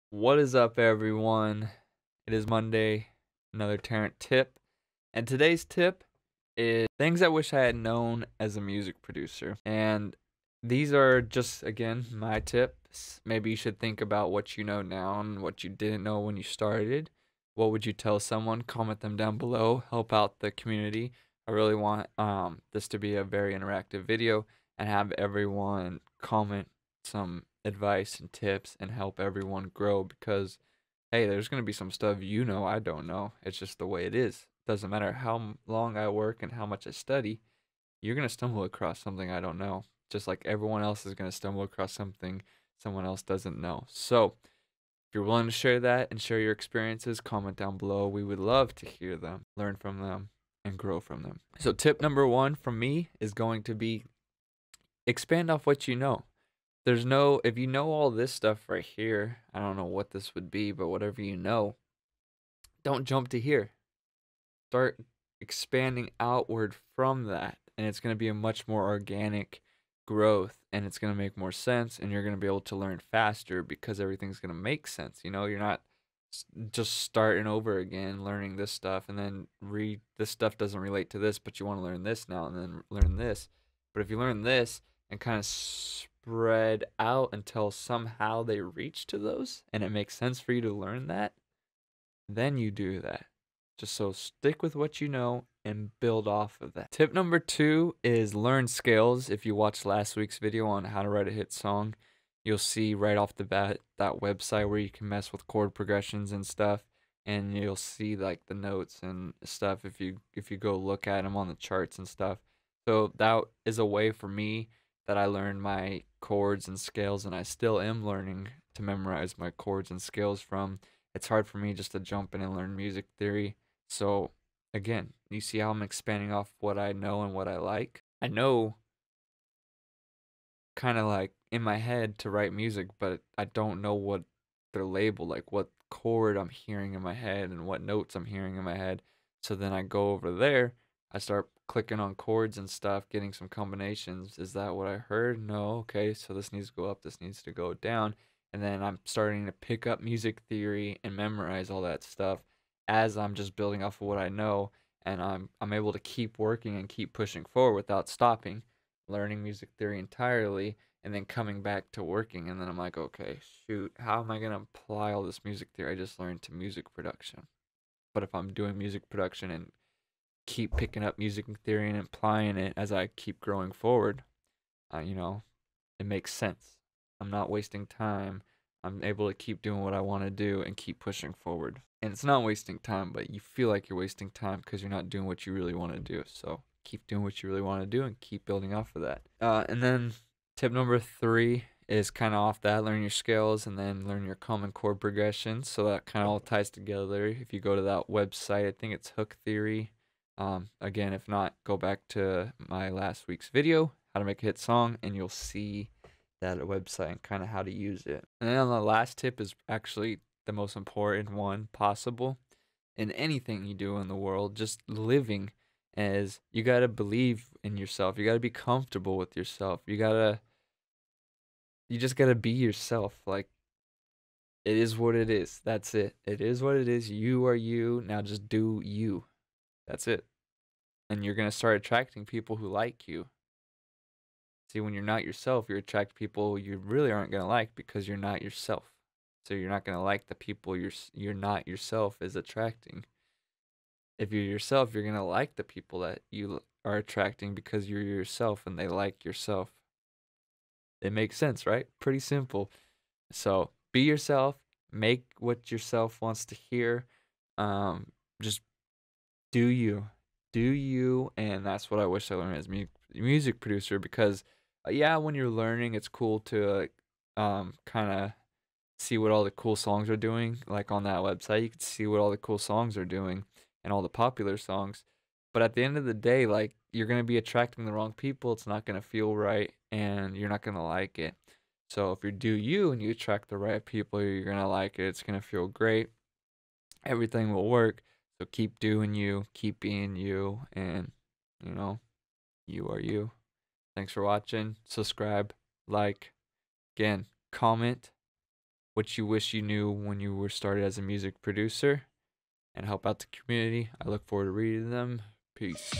What is up, everyone? It is Monday, another Tarrant tip. And today's tip is things I wish I had known as a music producer. And these are just, again, my tips. Maybe you should think about what you know now and what you didn't know when you started. What would you tell someone? Comment them down below. Help out the community. I really want this to be a very interactive video and have everyone comment some advice and tips and help everyone grow because hey, there's going to be some stuff I don't know. It's just the way it is. Doesn't matter how long I work and how much I study, you're going to stumble across something I don't know. Just like everyone else is going to stumble across something someone else doesn't know. So, if you're willing to share that and share your experiences, comment down below. We would love to hear them, learn from them, and grow from them. So, tip number one from me is going to be expand off what you know. There's no, if you know all this stuff right here, I don't know what this would be, but whatever you know, don't jump to here. Start expanding outward from that. And it's going to be a much more organic growth and it's going to make more sense and you're going to be able to learn faster because everything's going to make sense. You're not just starting over again learning this stuff and then read this stuff doesn't relate to this, but you want to learn this now and then learn this. But if you learn this and kind of spread out until somehow they reach to those and it makes sense for you to learn that, then you do that. Just so stick with what you know and build off of that. Tip number two is learn scales. If you watched last week's video on how to write a hit song, you'll see right off the bat that website where you can mess with chord progressions and stuff, and you'll see like the notes and stuff if you go look at them on the charts and stuff. So that is a way for me that I learned my chords and scales, and I still am learning to memorize my chords and scales from. It's hard for me just to jump in and learn music theory. So again, you see how I'm expanding off what I know and what I like. I know kind of like in my head to write music, but I don't know what they're labeled, like what chord I'm hearing in my head and what notes I'm hearing in my head. So then I go over there, I start clicking on chords and stuff, getting some combinations. Is that what I heard? No. Okay, so this needs to go up, this needs to go down. And then I'm starting to pick up music theory and memorize all that stuff as I'm just building off of what I know, and I'm able to keep working and keep pushing forward without stopping, learning music theory entirely, and then coming back to working. And then I'm like, okay, shoot, how am I going to apply all this music theory I just learned to music production? But if I'm doing music production and keep picking up music theory and applying it as I keep growing forward, you know, it makes sense. I'm not wasting time. I'm able to keep doing what I want to do and keep pushing forward. And it's not wasting time, but you feel like you're wasting time because you're not doing what you really want to do. So keep doing what you really want to do and keep building off of that. And then tip number three is kind of off that, learn your scales and then learn your common chord progressions. So that kind of all ties together. If you go to that website, I think it's Hook Theory. Again, if not, go back to my last week's video, how to make a hit song, and you'll see that website and kind of how to use it. And then the last tip is actually the most important one possible in anything you do in the world, just living, as you got to believe in yourself. You got to be comfortable with yourself. You just got to be yourself. Like, it is what it is. That's it. It is what it is. You are you. Now just do you. That's it. And you're going to start attracting people who like you. See, when you're not yourself, you attract people you really aren't going to like because you're not yourself. So you're not going to like the people you're not yourself is attracting. If you're yourself, you're going to like the people that you are attracting because you're yourself and they like yourself. It makes sense, right? Pretty simple. So be yourself, make what yourself wants to hear. Just do you. Do you, and that's what I wish I learned as music producer because yeah, when you're learning, it's cool to kind of see what all the cool songs are doing. Like on that website, you can see what all the cool songs are doing and all the popular songs. But at the end of the day, like you're gonna be attracting the wrong people. It's not gonna feel right, and you're not gonna like it. So if you do you and you attract the right people, you're gonna like it. It's gonna feel great. Everything will work. So keep doing you, keep being you, and you know, you are you. Thanks for watching. Subscribe, like, again, comment what you wish you knew when you were started as a music producer, and help out the community. I look forward to reading them. Peace.